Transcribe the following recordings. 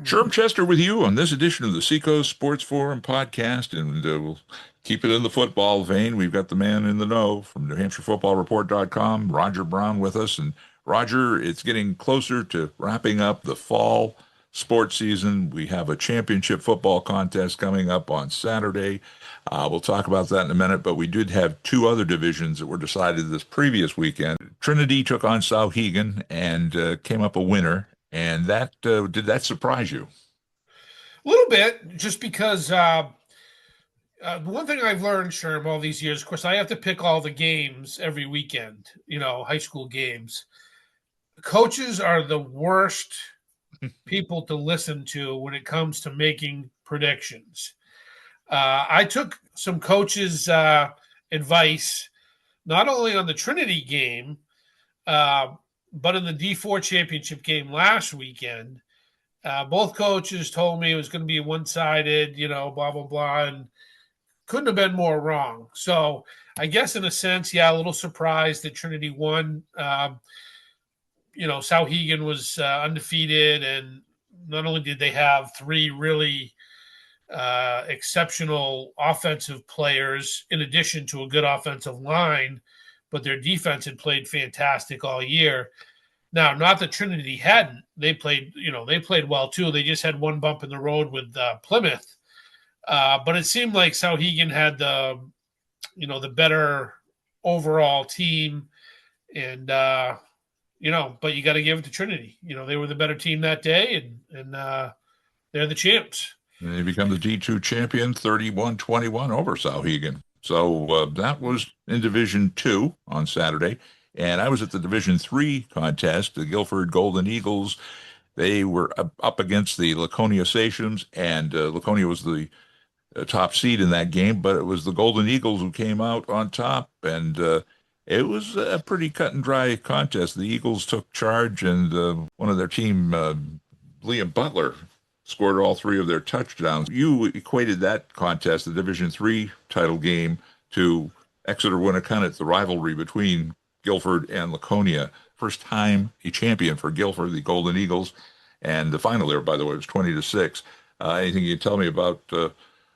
Sherm Chester with you on this edition of the Seacoast Sports Forum podcast, and we'll keep it in the football vein. We've got the man in the know from NewHampshireFootballReport.com, Roger Brown, with us. And Roger, it's getting closer to wrapping up the fall sports season. We have a championship football contest coming up on Saturday. We'll talk about that in a minute, but we did have two other divisions that were decided this previous weekend. Trinity took on Souhegan and came up a winner. And that did that surprise you? A little bit, just because one thing I've learned, Sherm, all these years, of course, I have to pick all the games every weekend, high school games. Coaches are the worst people to listen to when it comes to making predictions. I took some coaches' advice, not only on the Trinity game, but in the D4 championship game last weekend. Both coaches told me it was going to be one-sided, blah, blah, blah, and couldn't have been more wrong. So I guess in a sense, a little surprised that Trinity won. Souhegan was undefeated, and not only did they have three really exceptional offensive players in addition to a good offensive line, but their defense had played fantastic all year. Now, not that Trinity hadn't. They played well too. They just had one bump in the road with Plymouth. But it seemed like Souhegan had the better overall team. And, but you got to give it to Trinity. They were the better team that day, and they're the champs. And they become the D2 champion, 31-21 over Souhegan. So that was in Division 2 on Saturday. And I was at the Division 3 contest, the Guilford Golden Eagles. They were up against the Laconia Sachems, and Laconia was the top seed in that game, but it was the Golden Eagles who came out on top, and it was a pretty cut and dry contest. The Eagles took charge, and one of their team, Liam Butler, scored all three of their touchdowns. You equated that contest, the Division 3 title game, to Exeter Winnicott, the rivalry between Guilford and Laconia. First time a champion for Guilford, the Golden Eagles, and the final there, by the way, was 20-6. Anything you can tell me about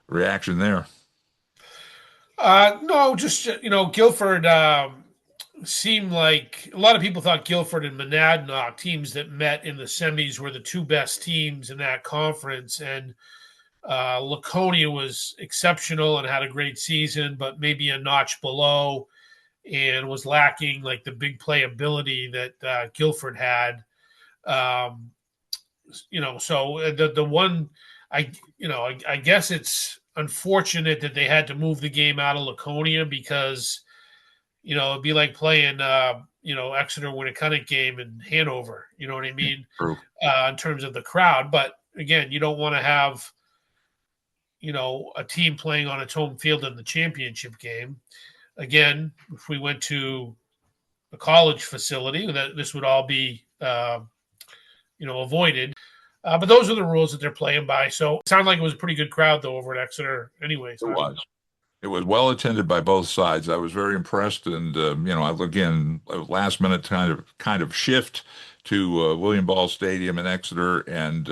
reaction there? No, just Guilford seemed like a lot of people thought Guilford and Monadnock, teams that met in the semis, were the two best teams in that conference, and Laconia was exceptional and had a great season, but maybe a notch below, and was lacking like the big playability that Guilford had. So the one, I guess it's unfortunate that they had to move the game out of Laconia, because, it'd be like playing, Exeter Winnicott game in Hanover, you know what I mean? True. In terms of the crowd. But again, you don't want to have, a team playing on its home field in the championship game. Again, if we went to a college facility, this would all be, avoided. But those are the rules that they're playing by. So it sounded like it was a pretty good crowd, though, over at Exeter anyway. It was. It was well attended by both sides. I was very impressed. And, again, last minute kind of shift to William Ball Stadium in Exeter. And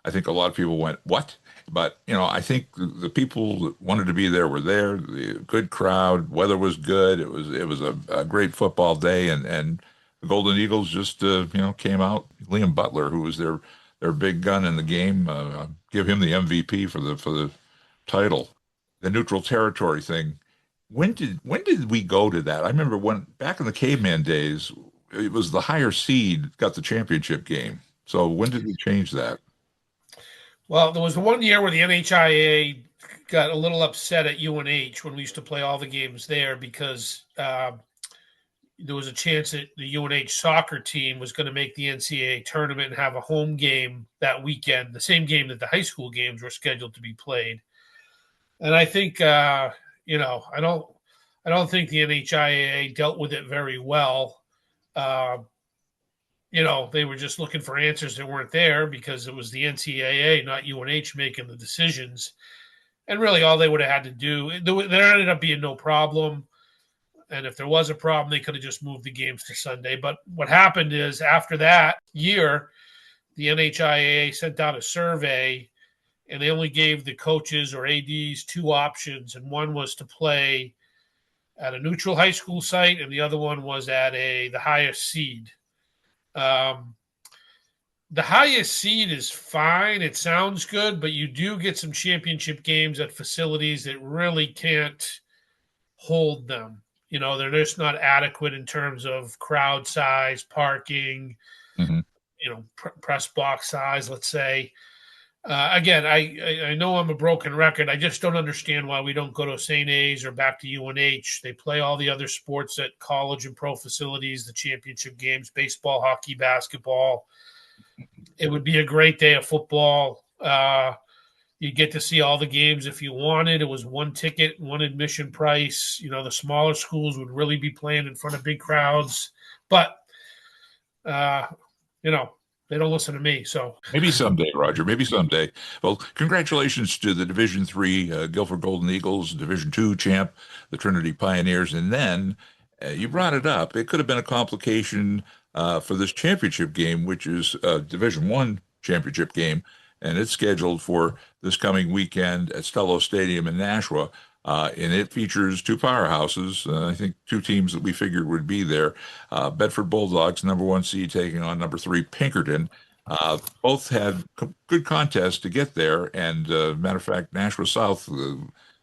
I think a lot of people went, what? But, I think the people that wanted to be there were there. The good crowd, weather was good. It was a great football day. And the Golden Eagles just, came out. Liam Butler, who was their big gun in the game, give him the MVP for the title. The neutral territory thing. When did we go to that? I remember when back in the caveman days, it was the higher seed got the championship game. So when did we change that? Well, there was the one year where the NHIA got a little upset at UNH when we used to play all the games there, because there was a chance that the UNH soccer team was going to make the NCAA tournament and have a home game that weekend, the same game that the high school games were scheduled to be played. And I think, I don't think the NHIAA dealt with it very well. They were just looking for answers that weren't there, because it was the NCAA, not UNH, making the decisions. And really all they would have had to do, there ended up being no problem. And if there was a problem, they could have just moved the games to Sunday. But what happened is, after that year, the NHIAA sent out a survey, and they only gave the coaches or ADs two options, and one was to play at a neutral high school site, and the other one was at the highest seed. The highest seed is fine. It sounds good, but you do get some championship games at facilities that really can't hold them. They're just not adequate in terms of crowd size, parking, Mm-hmm. Press box size, let's say. Again, I know I'm a broken record. I just don't understand why we don't go to St. A's or back to UNH. They play all the other sports at college and pro facilities, the championship games, baseball, hockey, basketball. It would be a great day of football. You get to see all the games if you wanted. It was one ticket, one admission price. The smaller schools would really be playing in front of big crowds. But, they don't listen to me. So maybe someday, Roger. Maybe someday. Well, congratulations to the Division III Guilford Golden Eagles, Division II champ, the Trinity Pioneers, and then you brought it up. It could have been a complication for this championship game, which is a Division I championship game, and it's scheduled for this coming weekend at Stello Stadium in Nashua. And it features two powerhouses, I think two teams that we figured would be there. Bedford Bulldogs, number 1 seed, taking on number 3 Pinkerton. Both had good contests to get there, and matter of fact, Nashua South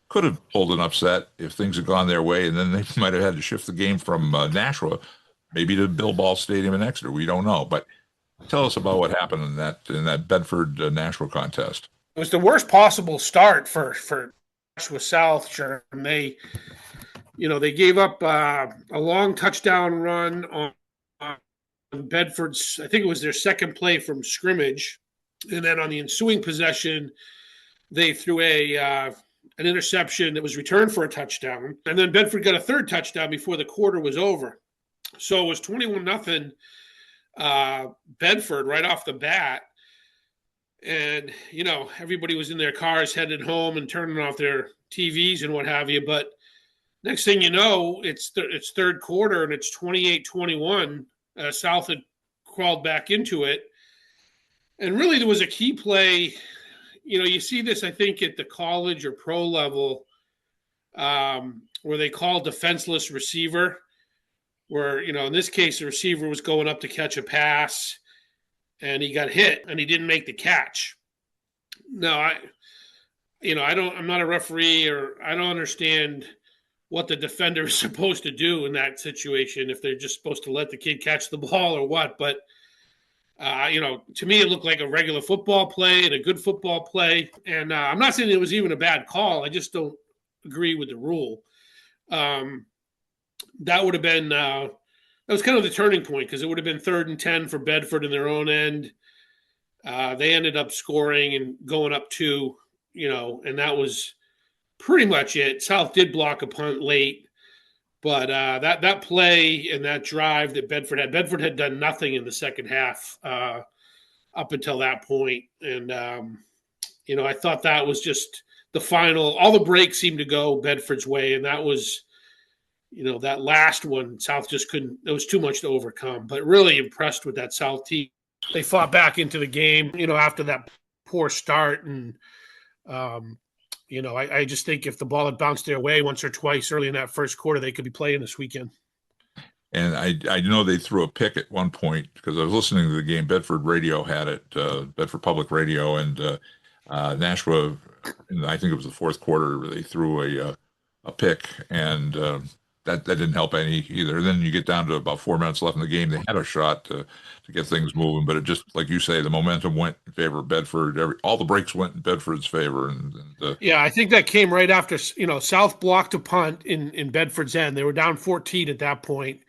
could have pulled an upset if things had gone their way, and then they might have had to shift the game from Nashua maybe to Bill Ball Stadium in Exeter. We don't know, but tell us about what happened in that Bedford Nashua contest. It was the worst possible start for Nashua South. Sherm. They gave up a long touchdown run on Bedford's. I think it was their second play from scrimmage, and then on the ensuing possession, they threw an interception that was returned for a touchdown, and then Bedford got a third touchdown before the quarter was over. So it was 21-0 Bedford right off the bat. And, everybody was in their cars headed home and turning off their TVs and what have you. But next thing you know, it's third quarter and it's 28-21. South had crawled back into it. And really there was a key play. You see this, I think, at the college or pro level where they call defenseless receiver, where, in this case, the receiver was going up to catch a pass and he got hit and he didn't make the catch. No, I'm not a referee, or I don't understand what the defender is supposed to do in that situation, if they're just supposed to let the kid catch the ball or what. But, to me, it looked like a regular football play and a good football play. And I'm not saying it was even a bad call. I just don't agree with the rule. That would have been that was kind of the turning point, because it would have been 3rd and 10 for Bedford in their own end. They ended up scoring and going up 2, and that was pretty much it. South did block a punt late, but that play and that drive that Bedford had done nothing in the second half up until that point. And, I thought that was just the final. All the breaks seemed to go Bedford's way, and that was – that last one, South just couldn't. It was too much to overcome. But really impressed with that South team. They fought back into the game, after that poor start. And, I just think if the ball had bounced their way once or twice early in that first quarter, they could be playing this weekend. And I know they threw a pick at one point, because I was listening to the game. Bedford Radio had it, Bedford Public Radio, and Nashua, I think it was the fourth quarter, they threw a pick, and that didn't help any either. Then you get down to about 4 minutes left in the game. They had a shot to get things moving, but it just, like you say, the momentum went in favor of Bedford. All the breaks went in Bedford's favor. Yeah, I think that came right after, South blocked a punt in Bedford's end. They were down 14 at that point,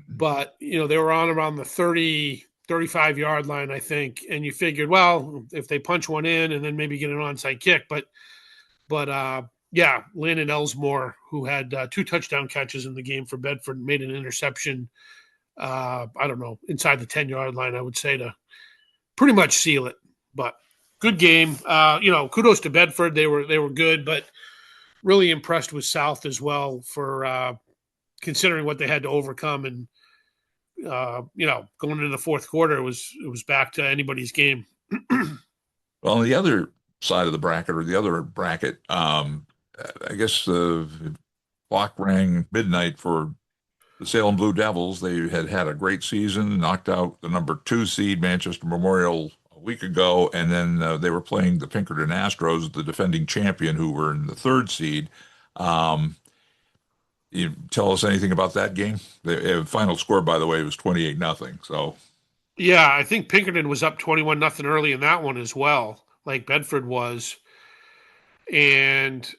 but, they were on around the 30, 35-yard line, I think. And you figured, well, if they punch one in and then maybe get an onside kick, but yeah, Landon Elsmore, who had 2 touchdown catches in the game for Bedford, made an interception, inside the 10-yard line, I would say, to pretty much seal it. But good game. Kudos to Bedford. They were good, but really impressed with South as well for considering what they had to overcome. And, going into the fourth quarter, it was back to anybody's game. Well, on the other side of the bracket, or the other bracket, I guess the clock rang midnight for the Salem Blue Devils. They had had a great season, knocked out the number 2 seed Manchester Memorial a week ago, and then they were playing the Pinkerton Astros, the defending champion, who were in the 3rd seed. Um, you tell us anything about that game? The final score, by the way, was 28-0. So, Yeah, I think Pinkerton was up 21-0 early in that one as well, like Bedford was. And,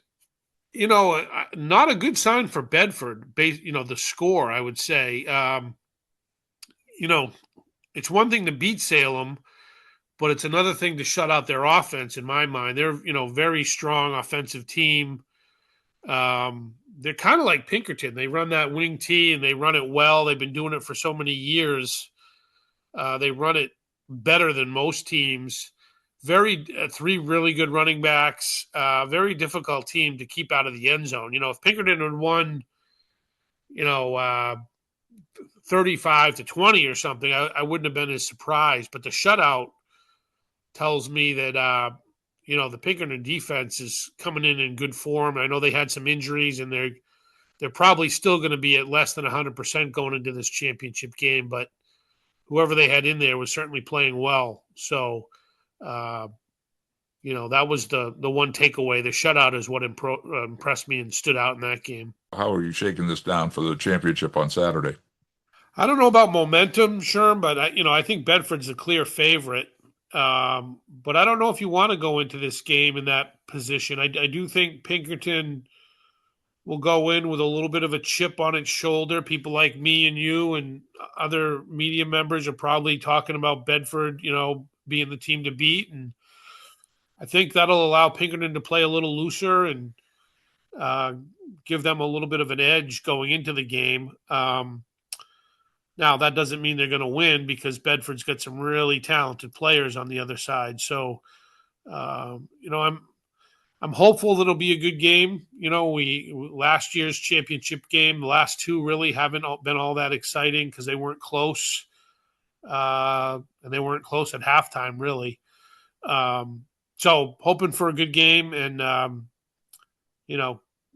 not a good sign for Bedford, the score, I would say. You know, it's one thing to beat Salem, but it's another thing to shut out their offense, in my mind. They're, very strong offensive team. They're kind of like Pinkerton. They run that wing tee and they run it well. They've been doing it for so many years. They run it better than most teams. Three really good running backs. Very difficult team to keep out of the end zone. If Pinkerton had won, 35-20 or something, I wouldn't have been as surprised. But the shutout tells me that the Pinkerton defense is coming in good form. I know they had some injuries, and they're probably still going to be at less than 100% going into this championship game. But whoever they had in there was certainly playing well. So, that was the one takeaway. The shutout is what impressed me and stood out in that game. how are you shaking this down for the championship on Saturday? I don't know about momentum, Sherm, but I think Bedford's a clear favorite. But I don't know if you want to go into this game in that position. I do think Pinkerton will go in with a little bit of a chip on its shoulder. People like me and you and other media members are probably talking about Bedford, being the team to beat. And I think that'll allow Pinkerton to play a little looser and give them a little bit of an edge going into the game. Now, that doesn't mean they're going to win, because Bedford's got some really talented players on the other side. So, I'm hopeful that it'll be a good game. We last year's championship game, the last two really haven't been all that exciting because they weren't close, and they weren't close at halftime, really. So hoping for a good game, and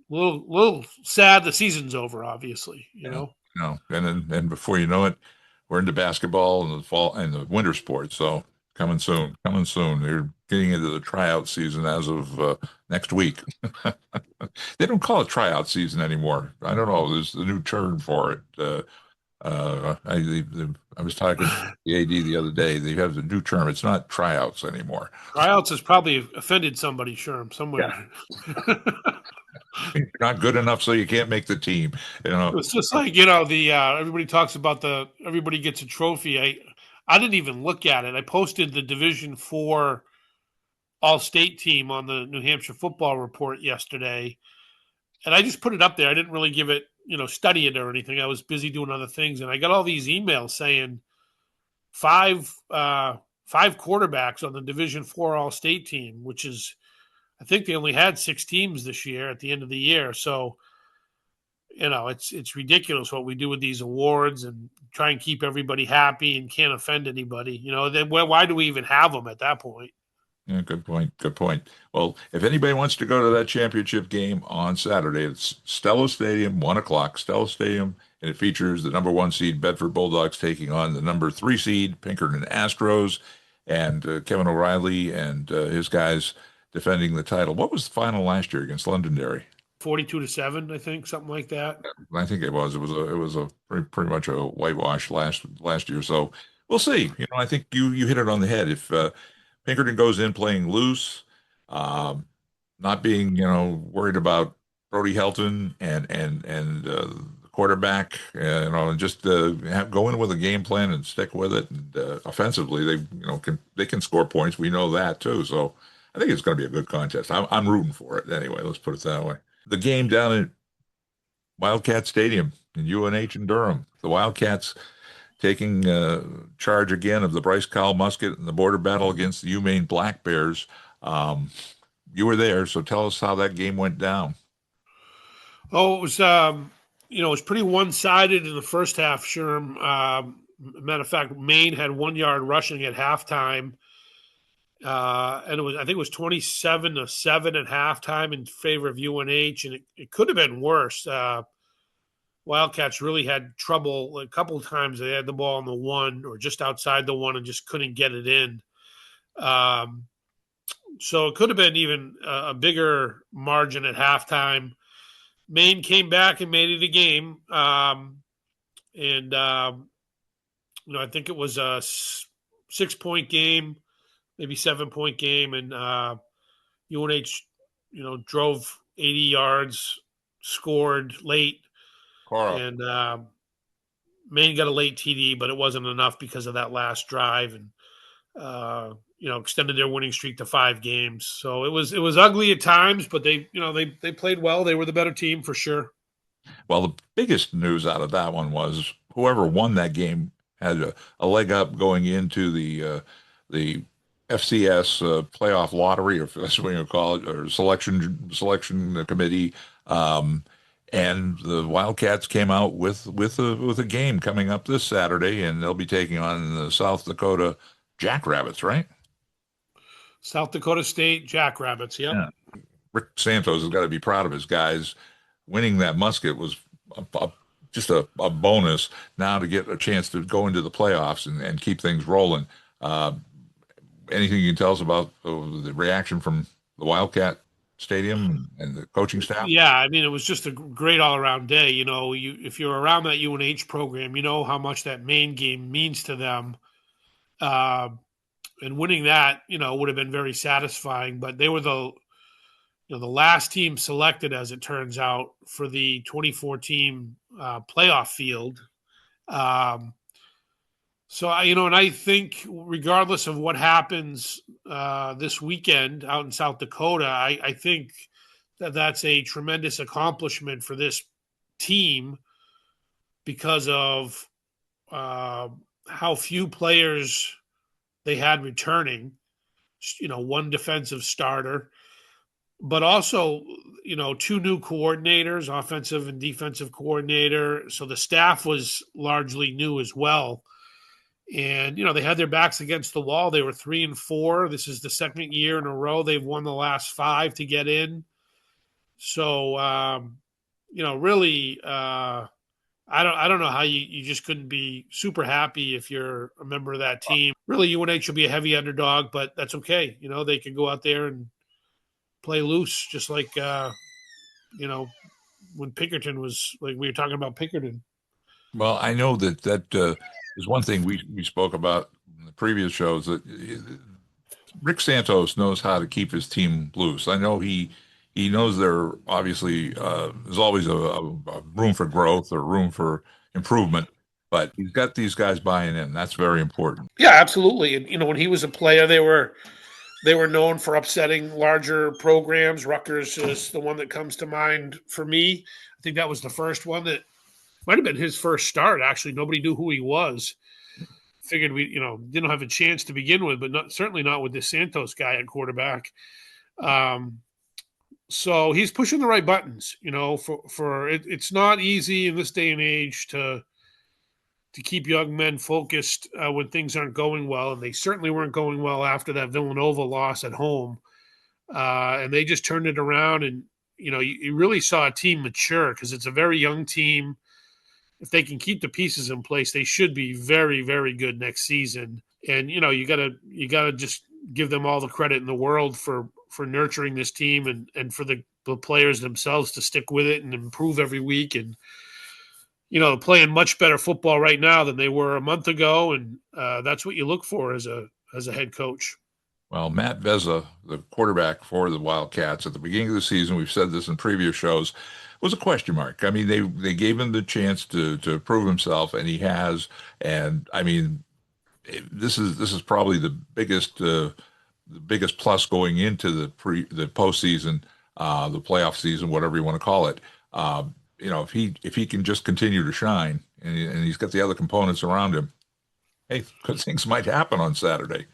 little sad the season's over, obviously. No, and before you know it, we're into basketball and the fall and the winter sports. So coming soon, coming soon. They're getting into the tryout season as of next week. They don't call it tryout season anymore. I don't know. There's a new term for it. I was talking to the AD the other day. They have a new term. It's not tryouts anymore. Tryouts has probably offended somebody, Sherm, somewhere. Yeah. You're not good enough, so you can't make the team. It's just like the everybody talks about everybody gets a trophy. I didn't even look at it. I posted the Division 4 All-State team on the New Hampshire Football Report yesterday, and I just put it up there. I didn't really give it, study it or anything. I was busy doing other things, and I got all these emails saying five quarterbacks on the Division 4 All-State team, which is, I think they only had 6 teams this year at the end of the year. So, it's ridiculous what we do with these awards and try and keep everybody happy and can't offend anybody. Then why do we even have them at that point? Yeah, good point. Good point. Well, if anybody wants to go to that championship game on Saturday, it's Stella Stadium, 1:00, Stella Stadium, and it features the number 1 seed Bedford Bulldogs taking on the number 3 seed Pinkerton Astros, and Kevin O'Reilly and his guys defending the title. What was the final last year against Londonderry? 42-7, I think, something like that. I think it was. It was a pretty much a whitewash last year. So we'll see. I think you hit it on the head. If Pinkerton goes in playing loose, not being worried about Brody Helton and the quarterback, and just go in with a game plan and stick with it. And offensively, they can score points. We know that too. So I think it's going to be a good contest. I'm rooting for it anyway. Let's put it that way. The game down at Wildcat Stadium in UNH in Durham. The Wildcats taking charge again of the Bryce Cowell Musket and the border battle against the U Maine Black Bears. You were there, so tell us how that game went down. Oh, it was it was pretty one-sided in the first half, Sherm. Matter of fact, Maine had 1 yard rushing at halftime. And I think it was 27-7 at halftime in favor of UNH, and it could have been worse. Wildcats really had trouble a couple of times. They had the ball on the 1 or just outside the 1 and just couldn't get it in. So it could have been even a bigger margin at halftime. Maine came back and made it a game. I think it was a 6-point game, maybe 7-point game, and UNH, drove 80 yards, scored late, and Maine got a late TD, but it wasn't enough because of that last drive, and extended their winning streak to 5 games. So it was ugly at times, but they played well. They were the better team for sure. Well, the biggest news out of that one was whoever won that game had a leg up going into the FCS playoff lottery, or if that's what you call it, or selection committee. And the Wildcats came out with a game coming up this Saturday, and they'll be taking on the South Dakota Jackrabbits, right? South Dakota State Jackrabbits, yep. Yeah. Rick Santos has got to be proud of his guys. Winning that musket was just a bonus now to get a chance to go into the playoffs and keep things rolling. Anything you can tell us about the reaction from the Wildcat Stadium and the coaching staff? Yeah, it was just a great all-around day. If you're around that UNH program, you know how much that Maine game means to them. And winning that, would have been very satisfying. But they were the last team selected, as it turns out, for the 2014 playoff field. So I think regardless of what happens this weekend out in South Dakota, I think that's a tremendous accomplishment for this team because of how few players they had returning. 1 defensive starter, but also 2 new coordinators, offensive and defensive coordinator. So the staff was largely new as well. And, they had their backs against the wall. They were 3-4. This is the second year in a row they've won the last 5 to get in. So, really, I don't know how you just couldn't be super happy if you're a member of that team. Really, UNH will be a heavy underdog, but that's okay. They can go out there and play loose, just like, when Pinkerton was, like we were talking about Pinkerton. Well, I know that is one thing we spoke about in the previous shows, that Rick Santos knows how to keep his team loose. I know he knows there obviously there's always a room for growth or room for improvement, but he's got these guys buying in. That's very important. Yeah, absolutely. And when he was a player, they were known for upsetting larger programs. Rutgers is the one that comes to mind for me. I think that was the first one that might have been his first start. Actually, nobody knew who he was. Figured we, didn't have a chance to begin with, but certainly not with this Santos guy at quarterback. So he's pushing the right buttons. It's not easy in this day and age to keep young men focused when things aren't going well, and they certainly weren't going well after that Villanova loss at home. And they just turned it around, and you really saw a team mature because it's a very young team. If they can keep the pieces in place, they should be very, very good next season. And you gotta just give them all the credit in the world for nurturing this team and for the players themselves to stick with it and improve every week. And playing much better football right now than they were a month ago, and that's what you look for as a head coach. Well, Matt Vezza, the quarterback for the Wildcats at the beginning of the season, we've said this in previous shows, was a question mark. They gave him the chance to prove himself, and he has. And this is probably the biggest plus going into the postseason, the playoff season, whatever you want to call it. If he can just continue to shine, and he's got the other components around him, hey, good things might happen on Saturday.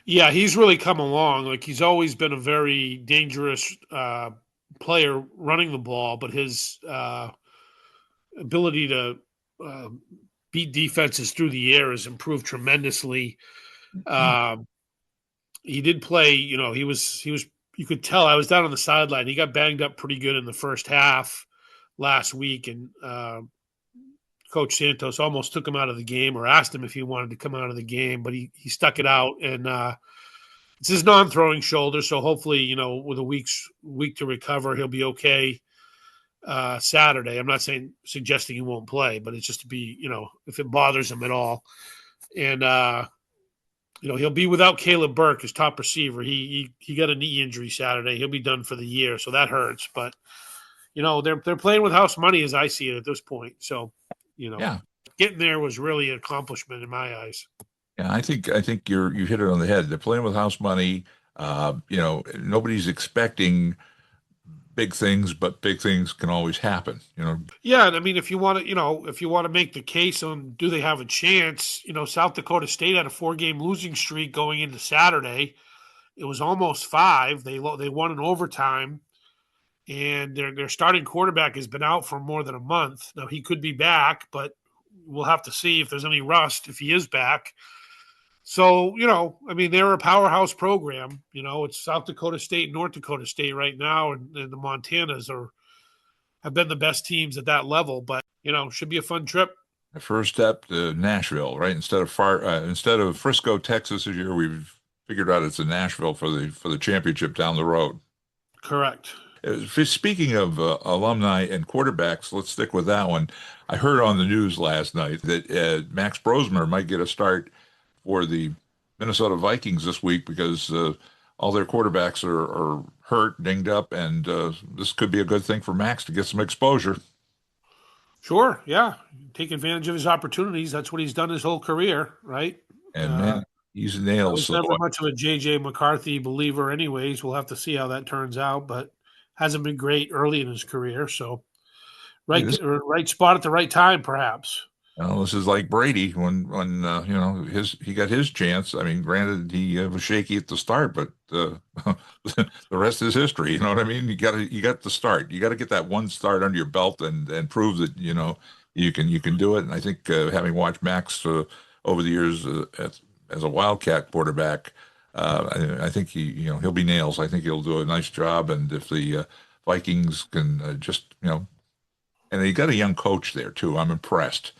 Yeah, he's really come along. Like, he's always been a very dangerous player running the ball, but his ability to beat defenses through the air has improved tremendously. He did play, he was, you could tell I was down on the sideline. He got banged up pretty good in the first half last week. And Coach Santos almost took him out of the game or asked him if he wanted to come out of the game, but he stuck it out. And it's his non-throwing shoulder. So hopefully, with a week to recover, he'll be okay Saturday. I'm not suggesting he won't play, but it's just to be, if it bothers him at all. And, he'll be without Caleb Burke, his top receiver. He got a knee injury Saturday. He'll be done for the year, so that hurts. But they're playing with house money as I see it at this point. So, getting there was really an accomplishment in my eyes. Yeah, I think you hit it on the head. They're playing with house money. Nobody's expecting big things, but big things can always happen. Yeah, and I mean, if you want to make the case on do they have a chance? South Dakota State had a 4-game losing streak going into Saturday. It was almost 5. They won in overtime, and their starting quarterback has been out for more than a month. Now he could be back, but we'll have to see if there's any rust if he is back. So, they're a powerhouse program. It's South Dakota State, North Dakota State right now, and the Montanas have been the best teams at that level. But, should be a fun trip. The first step to Nashville, right? Instead of Frisco, Texas this year, we've figured out it's in Nashville for the championship down the road. Correct. Speaking of alumni and quarterbacks, let's stick with that one. I heard on the news last night that Max Brosmer might get a start for the Minnesota Vikings this week because all their quarterbacks are hurt, dinged up, and this could be a good thing for Max to get some exposure. Sure, yeah. Take advantage of his opportunities. That's what he's done his whole career, right? And man, he's nails. I was never much of a J.J. McCarthy believer anyways. We'll have to see how that turns out, but hasn't been great early in his career. So right spot at the right time, perhaps. Well, this is like Brady when he got his chance. I mean, granted he was shaky at the start, but the rest is history. You know what I mean? You got the start. You got to get that one start under your belt and prove that you can do it. And I think having watched Max over the years as a Wildcat quarterback, I think he'll be nails. I think he'll do a nice job. And if the Vikings can and they got a young coach there too, I'm impressed.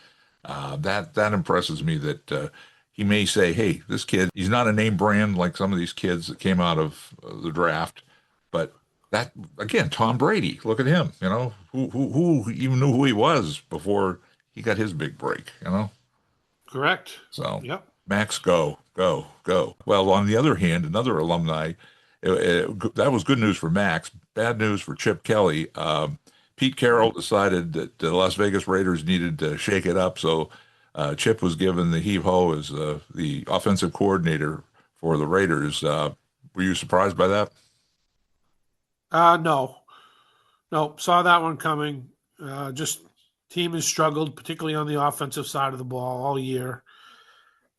That impresses me that he may say, hey, this kid, he's not a name brand like some of these kids that came out of the draft, but that, again, Tom Brady, look at him, who even knew who he was before he got his big break, Correct. So, yep. Max, go. Well, on the other hand, another alumni, that was good news for Max, bad news for Chip Kelly. Pete Carroll decided that the Las Vegas Raiders needed to shake it up, so Chip was given the heave-ho as the offensive coordinator for the Raiders. Were you surprised by that? No, saw that one coming. Just team has struggled, particularly on the offensive side of the ball all year.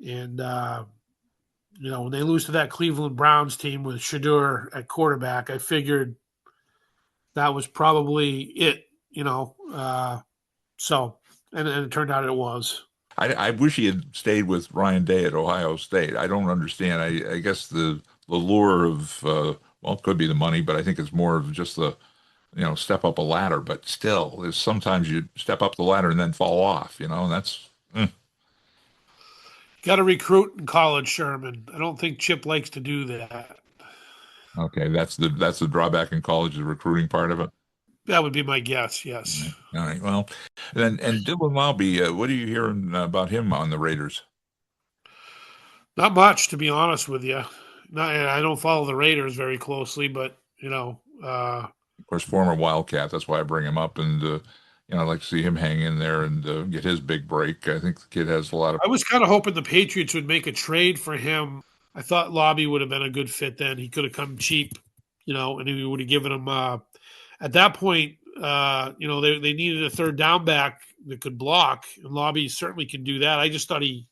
And, when they lose to that Cleveland Browns team with Shedeur at quarterback, I figured that was probably it, so, and it turned out it was. I wish he had stayed with Ryan Day at Ohio State. I don't understand. I guess the lure of, it could be the money, but I think it's more of just the, step up a ladder. But still, sometimes you step up the ladder and then fall off, and that's. Got to recruit in college, Sherman. I don't think Chip likes to do that. Okay, that's the drawback in college, the recruiting part of it. That would be my guess. Yes. All right. Well, and Dylan Laube, what are you hearing about him on the Raiders? Not much, to be honest with you. I don't follow the Raiders very closely, but of course, former Wildcat. That's why I bring him up, and I'd like to see him hang in there and get his big break. I think the kid has a lot of. I was kind of hoping the Patriots would make a trade for him. I thought Laube would have been a good fit then. He could have come cheap, and he would have given him at that point, they needed a third down back that could block, and Laube certainly can do that. I just thought he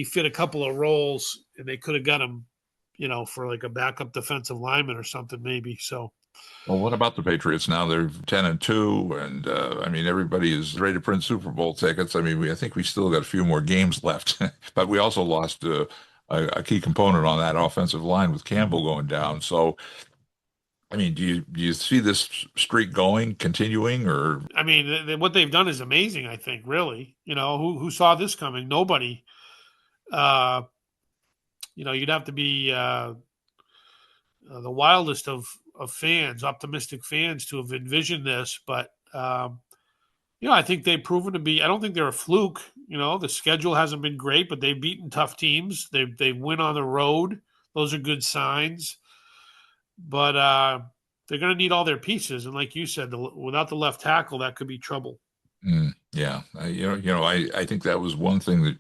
fit a couple of roles, and they could have got him, for like a backup defensive lineman or something maybe. So Well, what about the Patriots now? They're 10-2, and I mean everybody is ready to print Super Bowl tickets. I mean, I think we still got a few more games left, but we also lost a key component on that offensive line with Campbell going down. So, I mean, do you see this streak going, continuing, or I mean, what they've done is amazing. I think, really, who saw this coming? Nobody. Uh, you'd have to be the wildest of fans, optimistic fans, to have envisioned this. But I think they've proven to be. I don't think they're a fluke. The schedule hasn't been great, but they've beaten tough teams. They win on the road. Those are good signs. But they're going to need all their pieces, and like you said, without the left tackle, that could be trouble. yeah, I think that was one thing that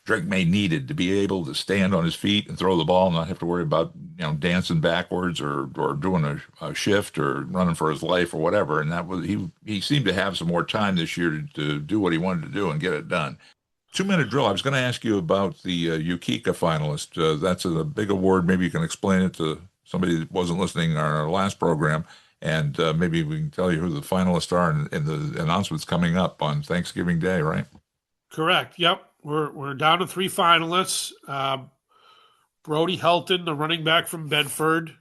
Drake Maye needed to be able to stand on his feet and throw the ball and not have to worry about, dancing backwards or doing a shift or running for his life or whatever. And that was he seemed to have some more time this year to do what he wanted to do and get it done. 2-minute drill. I was going to ask you about the Ukika finalist. That's a big award. Maybe you can explain it to somebody that wasn't listening on our last program. And maybe we can tell you who the finalists are and the announcements coming up on Thanksgiving Day, right? Correct. Yep. We're down to 3 finalists. Brody Helton, the running back from Bedford.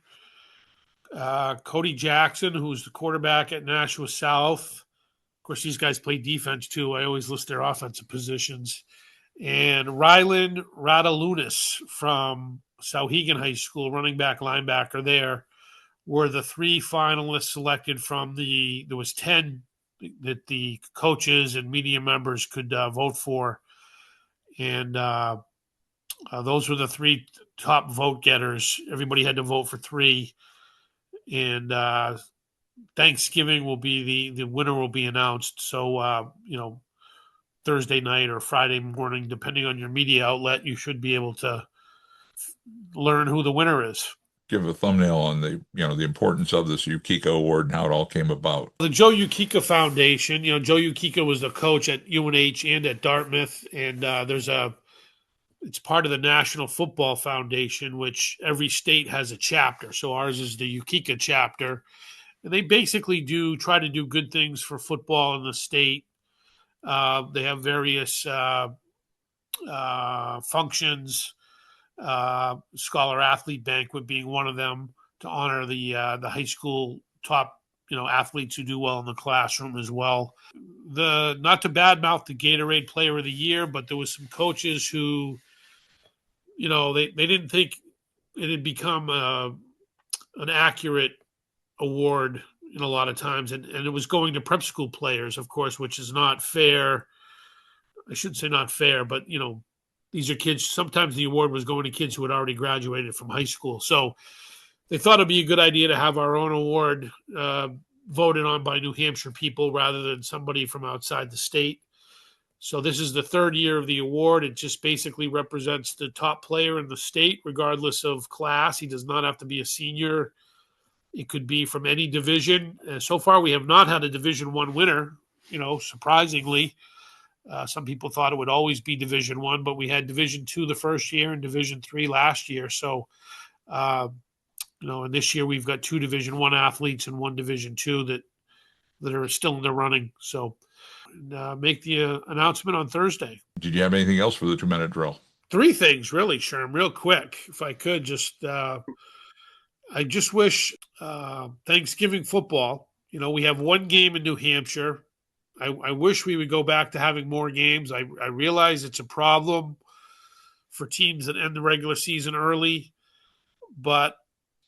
Cody Jackson, who's the quarterback at Nashua South. Of course, these guys play defense too. I always list their offensive positions. And Ryland Radalunas from Sauhegan High School, running back, linebacker there, were the 3 finalists selected from there was 10 that the coaches and media members could vote for. And those were the 3 top vote getters. Everybody had to vote for 3. And Thanksgiving will be the winner will be announced. So, Thursday night or Friday morning, depending on your media outlet, you should be able to learn who the winner is. Give a thumbnail on the importance of this Ukika award and how it all came about. The Joe Ukika Foundation, Joe Ukika was the coach at UNH and at Dartmouth, and it's part of the National Football Foundation, which every state has a chapter. So ours is the Ukika chapter, and they basically try to do good things for football in the state. They have various functions. Scholar Athlete Banquet being one of them, to honor the high school top athletes who do well in the classroom as well. Not to badmouth the Gatorade Player of the Year, but there was some coaches who they didn't think it had become an accurate award in a lot of times, and it was going to prep school players, of course, which is not fair. I shouldn't say not fair, but these are kids. Sometimes the award was going to kids who had already graduated from high school. So they thought it'd be a good idea to have our own award voted on by New Hampshire people rather than somebody from outside the state. So this is the 3rd year of the award. It just basically represents the top player in the state, regardless of class. He does not have to be a senior. It could be from any division. So far, we have not had a Division I winner, surprisingly. Some people thought it would always be Division I, but we had Division II the first year and Division III last year. So, and this year we've got 2 Division I athletes and 1 Division II that are still in the running. So, make the announcement on Thursday. Did you have anything else for the 2-minute drill? 3 things, really, Sherm, real quick. If I could just, I just wish Thanksgiving football, we have 1 game in New Hampshire. I wish we would go back to having more games. I realize it's a problem for teams that end the regular season early, but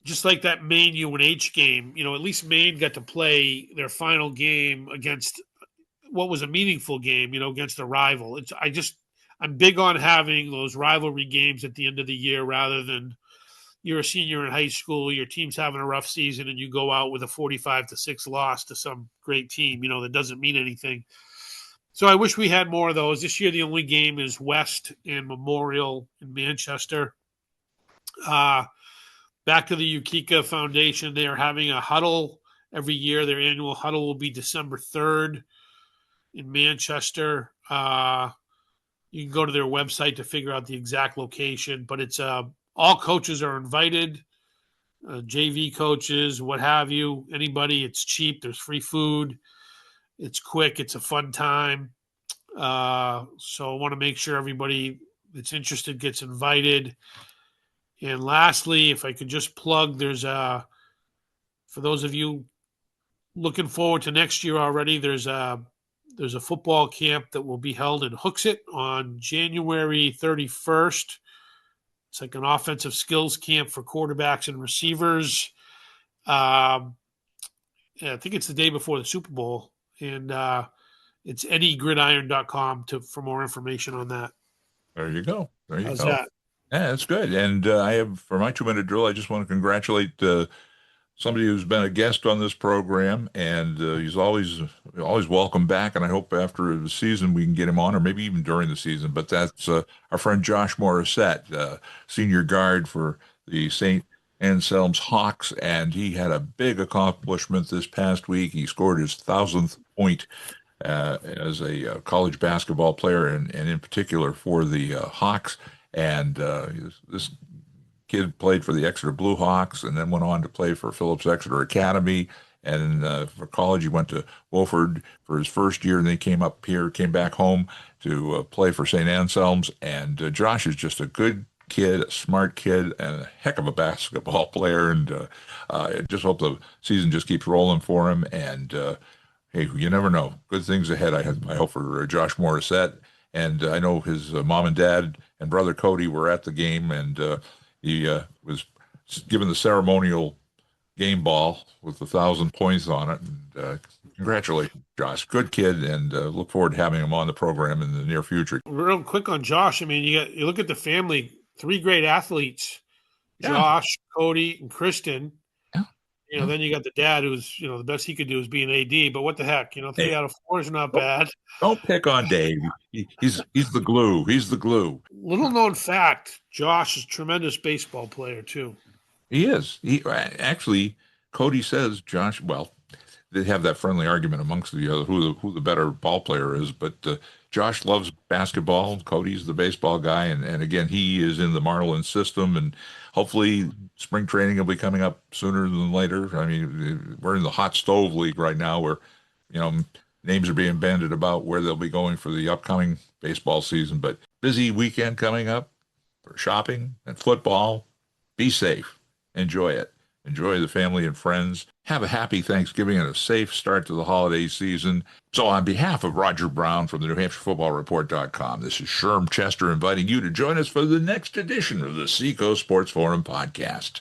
just like that Maine UNH game, at least Maine got to play their final game against what was a meaningful game, against a rival. I'm big on having those rivalry games at the end of the year rather than you're a senior in high school, your team's having a rough season, and you go out with a 45-6 loss to some great team, that doesn't mean anything. So I wish we had more of those. This year, the only game is West and Memorial in Manchester. Back to the Ukika Foundation. They are having a huddle every year. Their annual huddle will be December 3rd in Manchester. You can go to their website to figure out the exact location, but it's all coaches are invited. JV coaches, what have you, anybody. It's cheap. There's free food. It's quick. It's a fun time. So I want to make sure everybody that's interested gets invited. And lastly, if I could just plug, for those of you looking forward to next year already, there's a football camp that will be held in Hooksett on January 31st. It's like an offensive skills camp for quarterbacks and receivers. I think it's the day before the Super Bowl, and it's anygridiron.com for more information on that. There you go. There you How's go. that? Yeah, that's good. And I have, for my 2-minute drill, I just want to congratulate somebody who's been a guest on this program, and he's always welcome back. And I hope after the season we can get him on, or maybe even during the season. But that's our friend Josh Morrissette, senior guard for the St Anselm's Hawks, and he had a big accomplishment this past week. He scored his 1,000th point as a college basketball player, and in particular for the Hawks. And this kid played for the Exeter Blue Hawks and then went on to play for Phillips Exeter Academy. And for college, he went to Wofford for his first year, and then he came back home to play for St Anselm's. And Josh is just a good kid, a smart kid, and a heck of a basketball player. And I just hope the season just keeps rolling for him. And hey, you never know. Good things ahead, I hope, for Josh Morrissette. And I know his mom and dad and brother Cody were at the game, and he was given the ceremonial game ball with 1,000 points on it. And congratulations, Josh. Good kid, and look forward to having him on the program in the near future. Real quick on Josh. I mean, you look at the family, 3 great athletes, Yeah. Josh, Cody, and Kristen. Yeah. Then you got the dad who's, the best he could do is be an AD, but what the heck, 3 out of 4 is not bad. Don't pick on Dave. He's the glue. He's the glue. Little known fact, Josh is a tremendous baseball player too. He is. Actually, Cody says Josh, well, they have that friendly argument amongst the other who the better ball player is, but Josh loves basketball. Cody's the baseball guy, and again, he is in the Marlin system, and hopefully spring training will be coming up sooner than later. I mean, we're in the hot stove league right now where, names are being bandied about where they'll be going for the upcoming baseball season, but busy weekend coming up for shopping and football. Be safe. Enjoy it. Enjoy the family and friends. Have a happy Thanksgiving and a safe start to the holiday season. So on behalf of Roger Brown from the New Hampshire Football Report.com, this is Sherm Chester inviting you to join us for the next edition of the Seacoast Sports Forum podcast.